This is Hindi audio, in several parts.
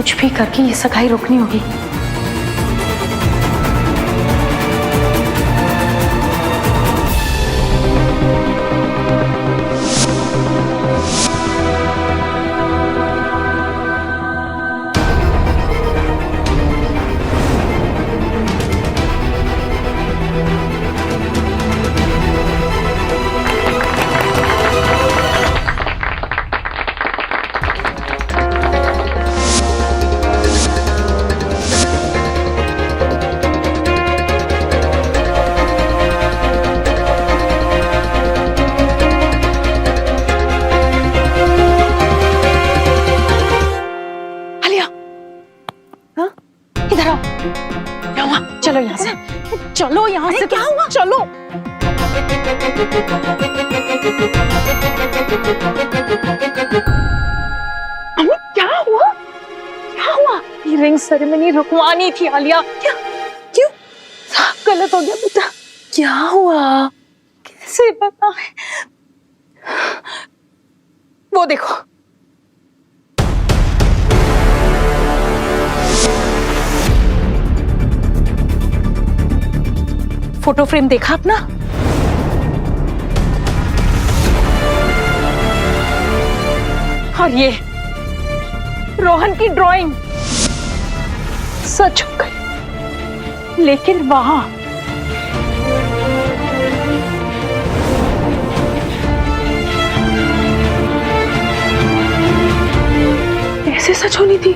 कुछ भी करके ये सगाई रोकनी होगी। चलो यहाँ से, चलो यहाँ से। क्या हुआ? चलो। अम्मी क्या हुआ? क्या हुआ? ये रिंग सेरेमनी रुकवानी थी आलिया। क्या? क्यों? सब गलत हो गया बेटा। क्या हुआ? कैसे बताएं? वो देखो, फोटो फ्रेम देखा अपना? और ये रोहन की ड्राइंग सच हो गई, लेकिन वहां कैसे सच होनी थी?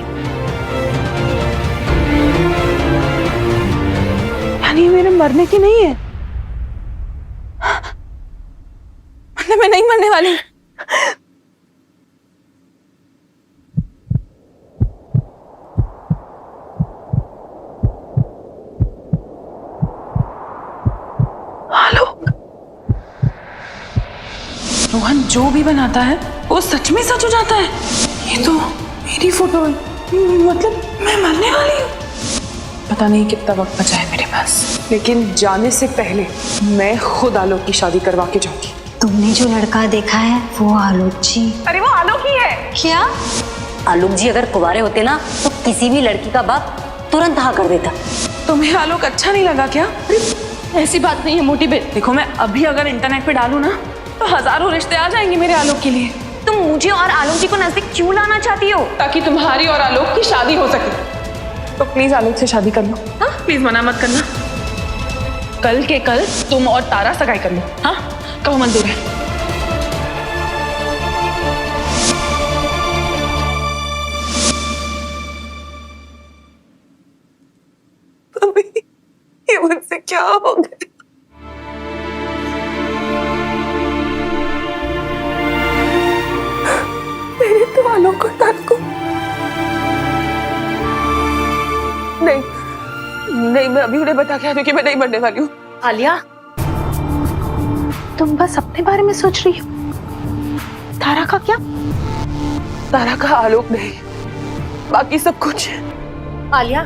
यानी मेरे मरने की नहीं है, मतलब मैं नहीं मरने वाली। आलोक, रोहन जो भी बनाता है वो सच में सच हो जाता है। ये तो मेरी फोटो है, मतलब मैं मरने वाली हूँ। पता नहीं कितना वक्त बचा है मेरे पास, लेकिन जाने से पहले मैं खुद आलोक की शादी करवा के जाऊंगी। तुमने जो लड़का देखा है वो आलोक जी। अरे वो आलोक ही है। क्या? आलोक जी अगर कुंवारे होते ना तो किसी भी लड़की का बाप तुरंत हाँ कर देता। तुम्हें आलोक अच्छा नहीं लगा क्या? अरे ऐसी बात नहीं है मोटी बहन। देखो मैं अभी अगर इंटरनेट पे डालूं ना तो हजारों रिश्ते आ जाएंगे मेरे आलोक के लिए। तुम मुझे और आलोक जी को नजदीक क्यों लाना चाहती हो? ताकि तुम्हारी और आलोक की शादी हो सके। तो प्लीज आलोक से शादी कर लो। हाँ प्लीज मना मत करना। कल के कल तुम और तारा सगाई कर लो। हाँ कहो मंजूर है। ये मुझसे क्या हो गया? मेरे तो आलोक और तारा को नहीं, मैं अभी उन्हें बता के आ रही हूँ कि मैं नहीं मरने वाली हूँ। आलिया, तुम बस अपने बारे में सोच रही हो। तारा का क्या? तारा का आलोक नहीं, बाकी सब कुछ। आलिया,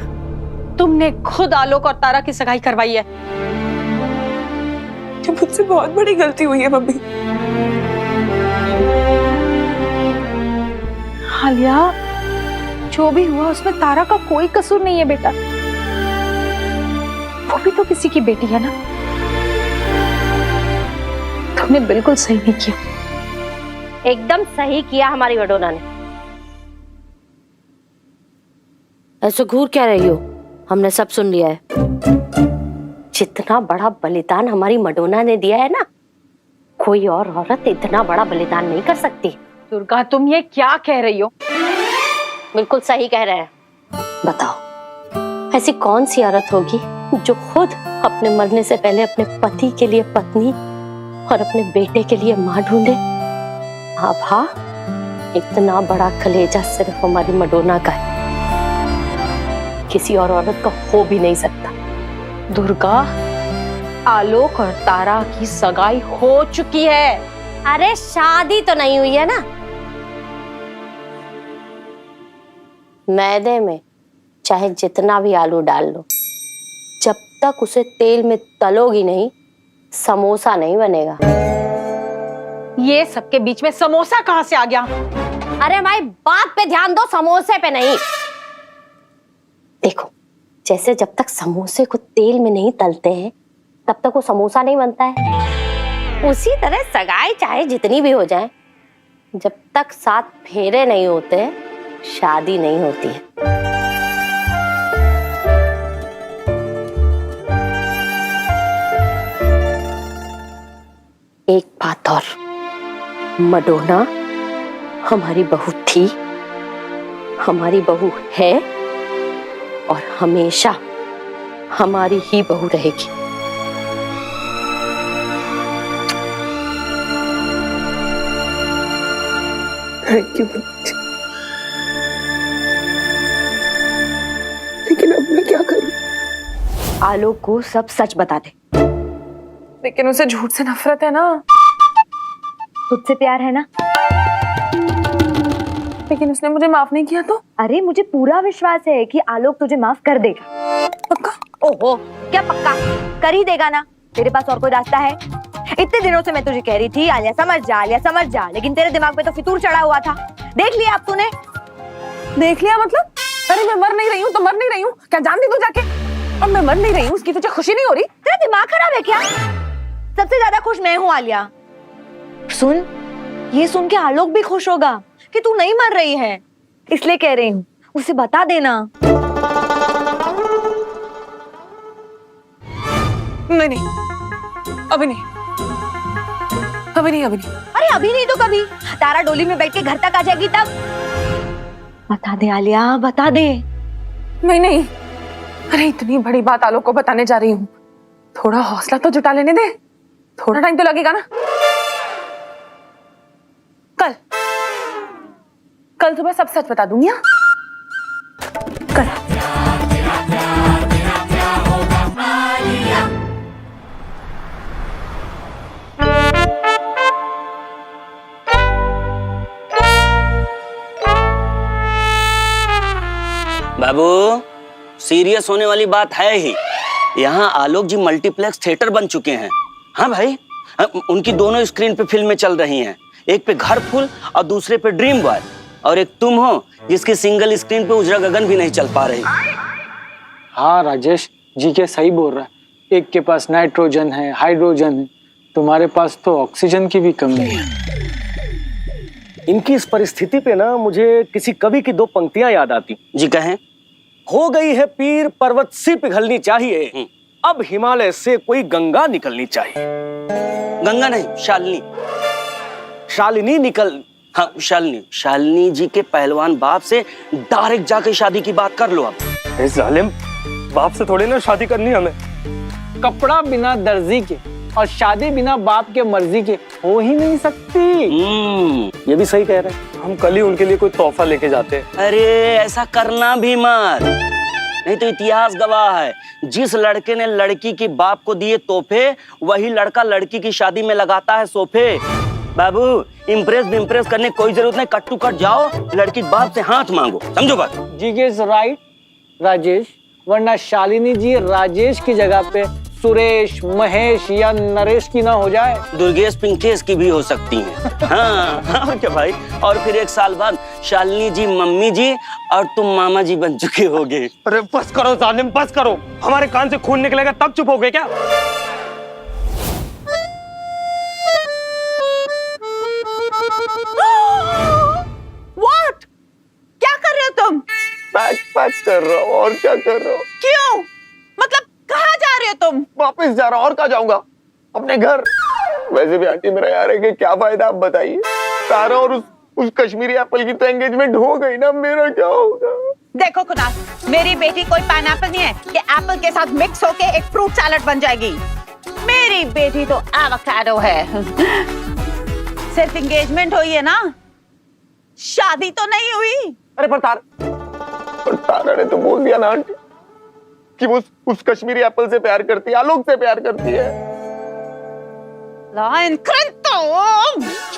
तुमने खुद आलोक और तारा की सगाई करवाई है। ये मुझसे बहुत बड़ी गलती हुई है मम्मी। आलिया, जो भी हुआ उसमें तारा का कोई कसूर नहीं है बेटा। वो भी तो किसी की बेटी है ना। तुमने बिल्कुल सही नहीं किया। एकदम सही किया हमारी वडोना ने। ऐसे घूर क्या रही हो? हमने सब सुन लिया है। जितना बड़ा बलिदान हमारी मडोना ने दिया है ना, कोई और औरत इतना बड़ा बलिदान नहीं कर सकती। दुर्गा, तुम ये क्या कह रही हो? बिल्कुल सही कह रहे हैं। बताओ, ऐसी कौन सी औरत होगी जो खुद अपने मरने से पहले अपने पति के लिए पत्नी और अपने बेटे के लिए मां ढूंढे? हाँ, इतना बड़ा कलेजा सिर्फ हमारी मडोना का है, किसी और औरत का हो भी नहीं सकता। दुर्गा, आलोक और तारा की सगाई हो चुकी है। अरे शादी तो नहीं हुई है ना। मैदे में चाहे जितना भी आलू डाल लो, जब तक उसे तेल में तलोगी नहीं, समोसा नहीं बनेगा। ये सबके बीच में समोसा कहाँ से आ गया? अरे भाई, बात पे ध्यान दो, समोसे पे नहीं। देखो, जैसे जब तक समोसे को तेल में नहीं तलते हैं तब तक वो समोसा नहीं बनता है, उसी तरह सगाई चाहे जितनी भी हो जाए, जब तक 7 फेरे नहीं होते शादी नहीं होती है। एक बात और, मडोना हमारी बहू थी, हमारी बहू है और हमेशा हमारी ही बहू रहेगी। थैंक यू, लेकिन अब मैं क्या करूं? आलोक को सब सच बता दे। लेकिन उसे झूठ से नफरत है ना। तुझसे प्यार है ना? लेकिन उसने मुझे माफ नहीं किया तो? अरे मुझे पूरा विश्वास है कि आलोक तुझे माफ कर देगा। पक्का? ओहो, क्या पक्का? कर ही देगा ना। तेरे पास और कोई रास्ता है? इतने दिनों से मैं तुझे कह रही थी आलिया समझ जा, लेकिन तेरे दिमाग में तो फितूर चढ़ा हुआ था। देख लिया अब तूने? देख लिया मतलब? अरे मैं मर नहीं रही हूँ तो मर नहीं रही हूँ, क्या जान दी तू जाके? और मैं मर नहीं रही हूँ, उसकी तुझे खुशी नहीं हो रही? तेरा दिमाग खराब है क्या? सबसे ज्यादा खुश मैं हूँ आलिया। सुन, ये सुन के आलोक भी खुश होगा कि तू नहीं मर रही है, इसलिए कह रही हूँ उसे बता देना। नहीं, अभी नहीं। अरे अभी नहीं तो कभी? तारा डोली में बैठ के घर तक आ जाएगी तब। बता दे आलिया, बता दे। नहीं। अरे इतनी बड़ी बात आलोक को बताने जा रही हूँ, थोड़ा हौसला तो जुटा लेने दे। थोड़ा टाइम तो लगेगा ना। कल सुबह सब सच बता दूंगी। कल। बाबू, सीरियस होने वाली बात है ही। यहाँ आलोक जी मल्टीप्लेक्स थिएटर बन चुके हैं। हाँ भाई, उनकी दोनों स्क्रीन पे फिल्में चल रही हैं। एक पे घर फुल और दूसरे पे ड्रीम बॉय, और एक तुम हो जिसकी सिंगल स्क्रीन पे उजरा गगन भी नहीं चल पा रही। हाँ राजेश जी के सही बोल रहा है। एक के पास नाइट्रोजन है, हाइड्रोजन है, तुम्हारे पास तो ऑक्सीजन की भी कमी है। इनकी इस परिस्थिति पे ना मुझे किसी कवि की 2 पंक्तियां याद आती। जी कहें। हो गई है पीर पर्वत सी पिघलनी चाहिए, अब हिमालय से कोई गंगा निकलनी चाहिए। गंगा नहीं, शालिनी। शालिनी निकल। हाँ, शालिनी जी के पहलवान बाप से डायरेक्ट जाके शादी की बात कर लो। अब इस जालिम बाप से थोड़ी ना शादी करनी हमें। कपड़ा बिना दर्जी के और शादी बिना बाप के मर्जी के हो ही नहीं सकती। ये भी सही कह रहे हैं। हम कल ही उनके लिए कोई तोहफा लेके जाते हैं। अरे ऐसा करना भी मत, नहीं तो इतिहास गवाह है, जिस लड़के ने लड़की की बाप को दिए तोहफे, वही लड़का लड़की की शादी में लगाता है सोफे। बाबू, इम्प्रेस करने कोई जरूरत नहीं, कट टू कट जाओ, लड़की बाप से हाथ मांगो, समझो बात? जी गेस राइट राजेश, वरना शालिनी जी राजेश की जगह पे सुरेश, महेश या नरेश की ना हो जाए। दुर्गेश पिंकेश की भी हो सकती हैं। हाँ, और क्या भाई, और फिर 1 साल बाद शालिनी जी मम्मी जी और तुम मामा जी बन चुके होगे। अरे बस करो जालिम, बस करो। हमारे कान से खून निकलेगा तब चुप हो गए क्या? What? क्या कर रहे हो तुम? पैक कर रहा हूँ, और क्या कर रहा हूँ। क्यों? मतलब कहाँ जा रहे हो तुम? वापस जा रहा हूँ, और कहाँ जाऊंगा? अपने घर। वैसे भी आंटी मेरा यार है कि क्या फायदा, आप बताइए। तारा और उस कश्मीरी एप्पल की तो एंगेजमेंट हो गई ना, मेरा क्या होगा? देखो कुनाल, मेरी बेटी कोई पाइनएप्पल नहीं है कि एप्पल के साथ मिक्स होके एक फ्रूट सैलेड बन जाएगी। मेरी बेटी तो एवोकाडो है। सिर्फ एंगेजमेंट हुई है ना, शादी तो नहीं हुई। अरे पर तारा ने तो बोल दिया ना आंटी कि वो उस कश्मीरी एप्पल से प्यार करती है, आलोक से प्यार करती है।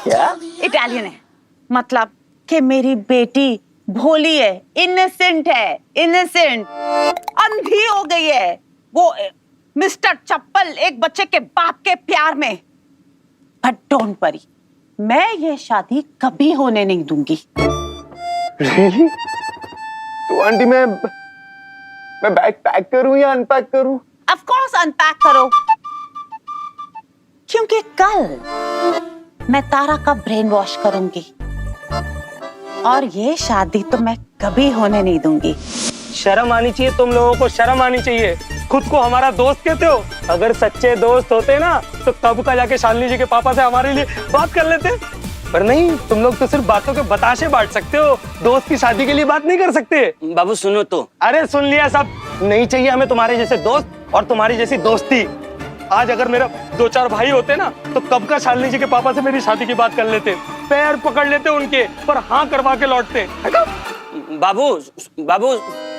क्या? इटालियन है, मतलब कि मेरी बेटी भोली है, इनोसेंट है, इनोसेंट। अंधी हो गई है वो मिस्टर चप्पल एक बच्चे के बाप के प्यार में। बट डोंट वरी, मैं ये शादी कभी होने नहीं दूंगी। Really? तो आंटी मैं बैग पैक करूं या अनपैक करूं? ऑफ कोर्स अनपैक करो, क्योंकि कल मैं तारा का ब्रेन वॉश करूंगी और ये शादी तो मैं कभी होने नहीं दूंगी। शर्म आनी चाहिए, तुम लोगों को शर्म आनी चाहिए। खुद को हमारा दोस्त कहते हो? अगर सच्चे दोस्त होते ना तो कब का जाके शालिनी जी के पापा से हमारे लिए बात कर लेते, पर नहीं, तुम लोग तो सिर्फ बातों के बताशे बांट सकते हो, दोस्त की शादी के लिए बात नहीं कर सकते। बाबू सुनो तो। अरे सुन लिया सब, नहीं चाहिए हमें तुम्हारे जैसे दोस्त और तुम्हारी जैसी दोस्ती। आज अगर मेरा 2-4 भाई होते ना तो कब का शालिनी जी के पापा से मेरी शादी की बात कर लेते, पैर पकड़ लेते उनके, पर हाँ करवा के लौटते। बाबू बाबू,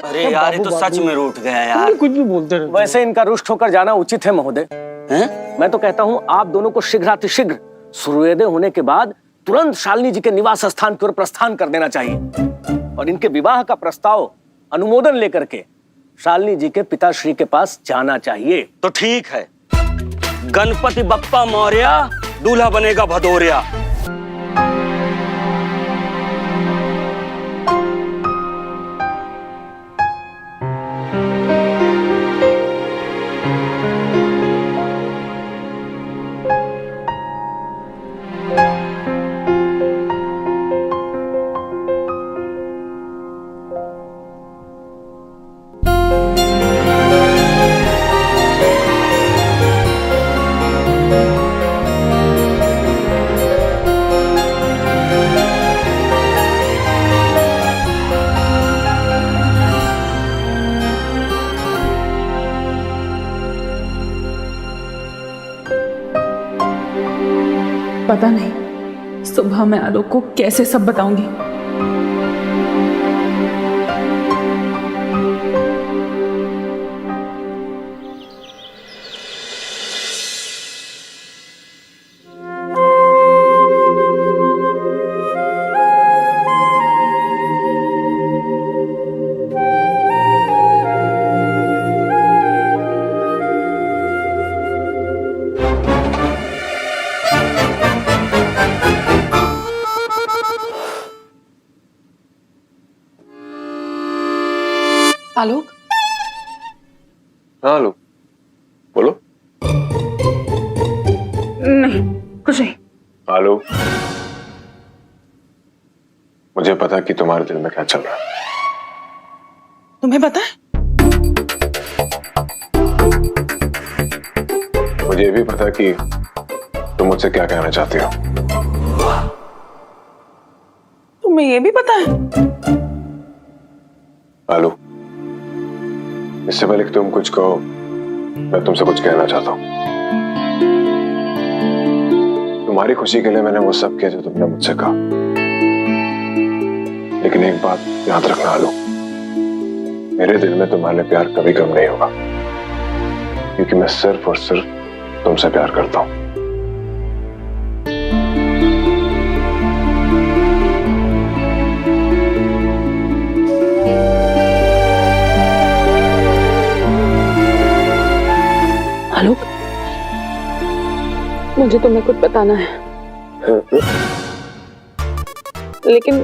अरे यार ये तो सच में रूठ गया यार। कुछ भी बोलते रहे। वैसे इनका रुष्ट होकर जाना उचित है महोदय। हैं? मैं तो कहता हूँ आप दोनों को शीघ्रातिशीघ्र सूर्योदय होने के बाद तुरंत शालिनी जी के निवास स्थान की ओर प्रस्थान कर देना चाहिए और इनके विवाह का प्रस्ताव अनुमोदन लेकर के शालिनी जी के पिताश्री के पास जाना चाहिए। तो ठीक है, गणपति बप्पा मौर्य, दूल्हा बनेगा भदौरिया। पता नहीं सुबह मैं आलोक को कैसे सब बताऊंगी। आलोक, हाँ आलोक, बोलो। नहीं कुछ नहीं। आलोक, मुझे पता कि तुम्हारे दिल में क्या चल रहा है। तुम्हें पता है? मुझे भी पता कि तुम मुझसे क्या कहना चाहती हो। तुम्हें ये भी पता है? आलोक, इससे पहले कि तुम कुछ कहो, मैं तुमसे कुछ कहना चाहता हूँ। तुम्हारी खुशी के लिए मैंने वो सब किया जो तुमने मुझसे कहा, लेकिन एक बात याद रखना आलोक, मेरे दिल में तुम्हारे लिए प्यार कभी कम नहीं होगा, क्योंकि मैं सिर्फ और सिर्फ तुमसे प्यार करता हूँ। आलोक, मुझे तुम्हें कुछ बताना है, लेकिन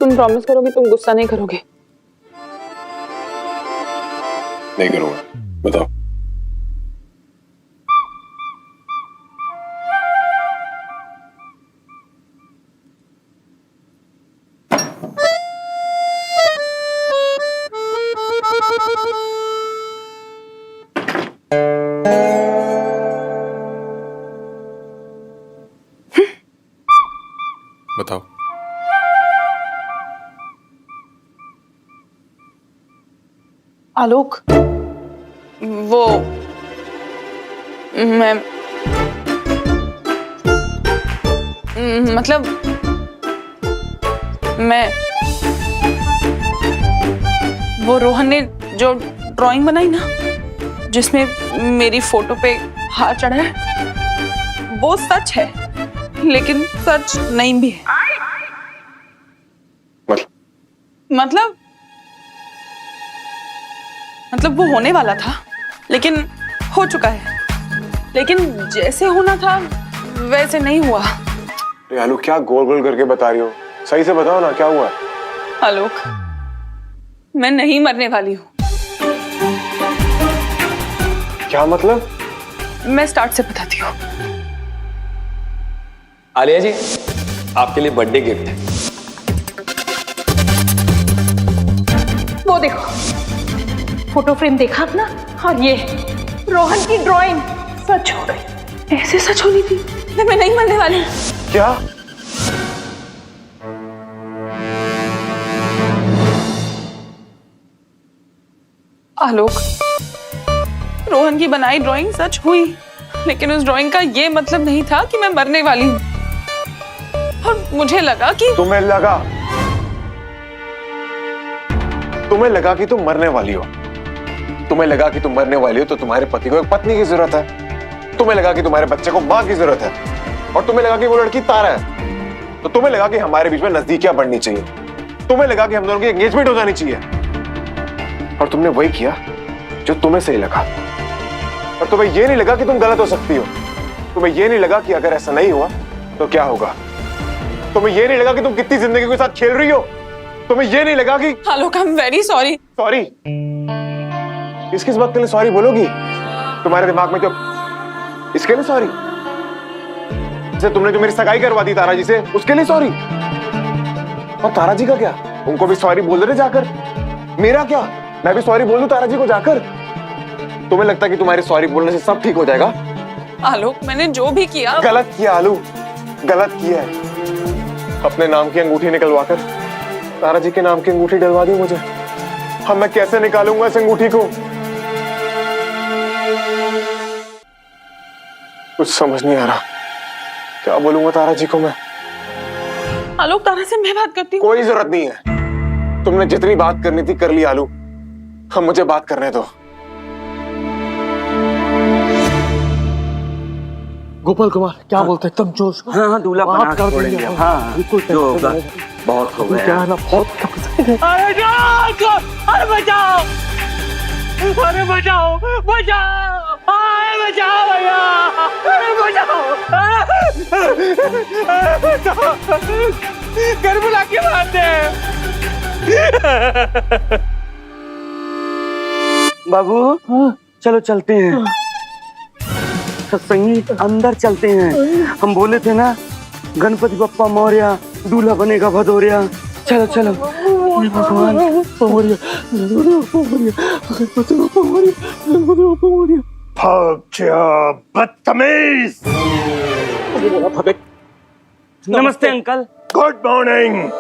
तुम प्रॉमिस करो कि तुम गुस्सा नहीं करोगे। नहीं करूंगा, बताओ। बताओ। आलोक, वो मैं मतलब मैं वो रोहन ने जो ड्राइंग बनाई ना, जिसमें मेरी फोटो पे हार चढ़ा है, वो सच है, लेकिन सच नहीं भी है। मतलब वो होने वाला था, लेकिन हो चुका है, लेकिन जैसे होना था वैसे नहीं हुआ। आलोक, क्या गोल गोल करके बता रही हो? सही से बताओ ना, क्या हुआ? आलोक, मैं नहीं मरने वाली हूँ। क्या मतलब? मैं स्टार्ट से बताती हूँ। आलिया जी, आपके लिए बर्थडे गिफ्ट है। वो देखो, फोटो फ्रेम देखा अपना, और ये रोहन की ड्राइंग सच हो गई। ऐसे सच होनी थी, मैं नहीं मरने वाली। क्या? आलोक, रोहन की बनाई ड्राइंग सच हुई, लेकिन उस ड्राइंग का ये मतलब नहीं था कि मैं मरने वाली हूँ। और मुझे लगा कि तुम्हें लगा कि तुम मरने वाली हो। तुम्हें लगा कि तुम मरने वाली हो तो तुम्हारे पति को एक पत्नी की जरूरत है। तुम्हें लगा कि तुम्हारे बच्चे को माँ की जरूरत है, और तुम्हें लगा कि वो लड़की तारा है। तो तुम्हें लगा कि हमारे बीच में नजदीकियां बढ़नी चाहिए। तुम्हें लगा कि हम दोनों की एंगेजमेंट हो जानी चाहिए, और तुमने वही किया जो तुम्हें सही लगा। और तुम्हें यह नहीं लगा कि तुम गलत हो सकती हो। तुम्हें यह नहीं लगा कि अगर ऐसा नहीं हुआ तो क्या होगा। तुम्हें यह नहीं लगा कि तुम कितनी जिंदगी के साथ खेल रही हो। तुम्हें यह नहीं लगा कि Alok, I am very sorry. Sorry? किस बात के लिए सॉरी बोलोगी? तुम्हारे दिमाग में जो इसके लिए सॉरी, जैसे तुमने जो मेरी सगाई करवा दी तारा जी से, उसके लिए सॉरी। और तारा जी का क्या? उनको भी सॉरी बोल रहे जाकर। मेरा क्या? मैं भी सॉरी बोल दूं तारा जी को जाकर? तुम्हें लगता है कि तुम्हारी सॉरी बोलने से सब ठीक हो जाएगा? आलोक, मैंने जो भी किया गलत किया आलू, गलत किया है। अपने नाम की अंगूठी निकलवा कर तारा जी के नाम की अंगूठी डलवा दी मुझे। अब मैं कैसे निकालूंगा इस अंगूठी को? कुछ समझ नहीं आ रहा, क्या बोलूंगा तारा जी को मैं? आलोक, तारा से मैं बात करती हूँ। कोई जरूरत नहीं है, तुमने जितनी बात करनी थी कर ली आलू। हम मुझे बात करने दो। गोपाल कुमार क्या बोलते हैं? एकदम जोश। हाँ हाँ, दूल्हा बना के छोड़ेंगे। हाँ, बिल्कुल जो होगा बहुत हो गया। क्या है ना, बहुत अरे बचाओ! अरे बचाओ! अरे बचाओ! बचाओ! अरे बचाओ भैया! अरे बचाओ! घर बुला के मारते हैं। बाबू, चलो चलते हैं। सत्संगी, अंदर चलते हैं। हम बोले थे ना, गणपति बप्पा मौर्य, दूल्हा बनेगा भदौरिया। चलो चलो। भगवान, बदतमीज! नमस्ते अंकल। Good morning.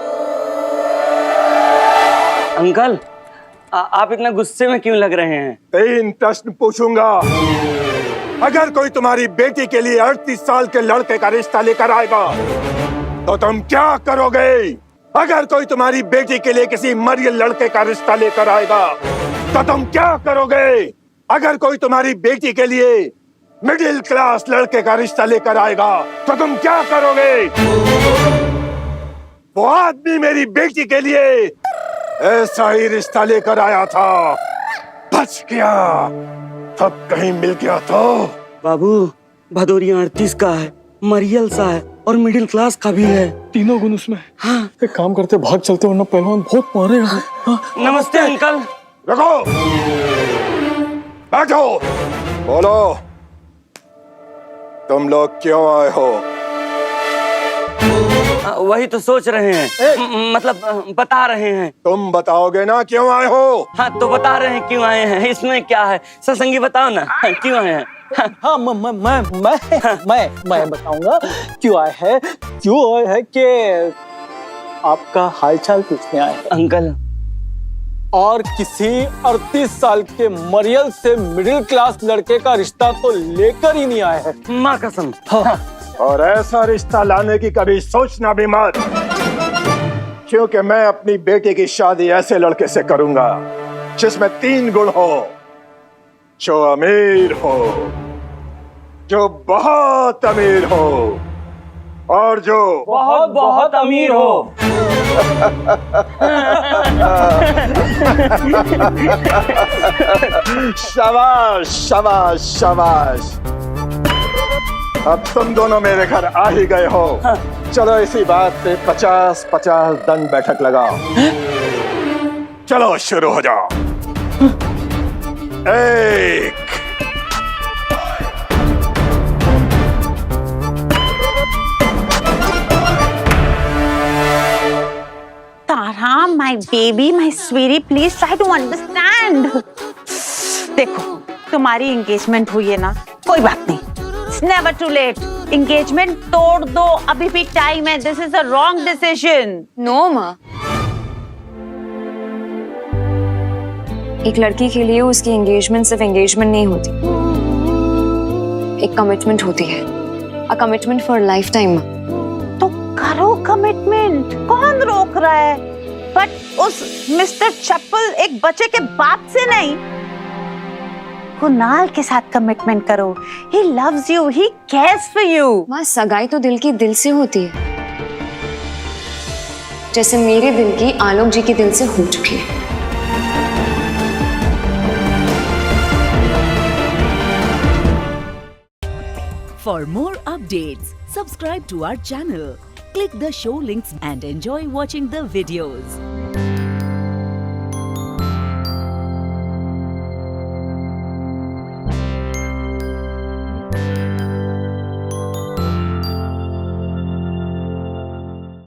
अंकल, आप इतना गुस्से में क्यों लग रहे हैं? 3 प्रश्न पूछूंगा। अगर कोई तुम्हारी बेटी के लिए 38 साल के लड़के का रिश्ता लेकर आएगा तो तुम क्या करोगे? अगर कोई तुम्हारी बेटी के लिए किसी मरियल लड़के का रिश्ता लेकर आएगा तो तुम क्या करोगे? अगर कोई तुम्हारी बेटी के लिए मिडिल क्लास लड़के का रिश्ता लेकर आएगा तो तुम क्या करोगे? वो आदमी मेरी बेटी के लिए ऐसा ही रिश्ता लेकर आया था, बच गया, तब कहीं मिल गया तो। बाबू, भदौरिया 38 का है, मरियल सा है और मिडिल क्लास का भी है। तीनों गुण उसमें। हाँ। एक काम करते, भाग चलते, वरना पहलवान बहुत मारेगा। हाँ। नमस्ते अंकल। रखो, बैठो, बोलो, तुम लोग क्यों आए हो? वही तो सोच रहे हैं, मतलब बता रहे हैं। तुम बताओगे ना क्यों आए हो? हाँ, तो बता रहे हैं क्यों आए हैं। इसमें क्या है, सत्संगी बताओ ना क्यों आए हैं। हाँ, मैं बताऊंगा क्यों आए हैं कि आपका हालचाल पूछने आए हैं। अंकल, और किसी 38 साल के मरियल से मिडिल क्लास लड़के का रिश्ता तो लेकर ही नहीं आए हैं। माँ कसम। हाँ। और ऐसा रिश्ता लाने की कभी सोचना भी मत, क्योंकि मैं अपनी बेटी की शादी ऐसे लड़के से करूंगा जिसमें 3 गुण हो। जो अमीर हो, जो बहुत अमीर हो, और जो बहुत बहुत अमीर हो। शाबाश शाबाश शाबाश। अब तुम दोनों मेरे घर आ ही गए हो। चलो इसी बात पे 50-50 दंड बैठक लगाओ। चलो शुरू हो जाओ। 1 my baby, my sweetie, please try to understand. देखो, तुम्हारी एंगेजमेंट हुई है ना, कोई बात नहीं. It's never too late. Engagement तोड़ दो, अभी भी टाइम है. This is a wrong decision. No माँ, एक लड़की के लिए उसकी एंगेजमेंट सिर्फ एंगेजमेंट नहीं होती, एक कमिटमेंट होती है. A commitment for life time. तो करो कमिटमेंट, कौन रोक रहा है? बट उस मिस्टर चप्पल एक बच्चे के बाप से नहीं, कुणाल के साथ कमिटमेंट करो. He loves you, he cares for you. माँ, सगाई तो दिल की दिल से होती है, जैसे मेरे दिल की आलोक जी के दिल से हो चुकी है. For more updates, subscribe to our channel, click the show links and enjoy watching the videos.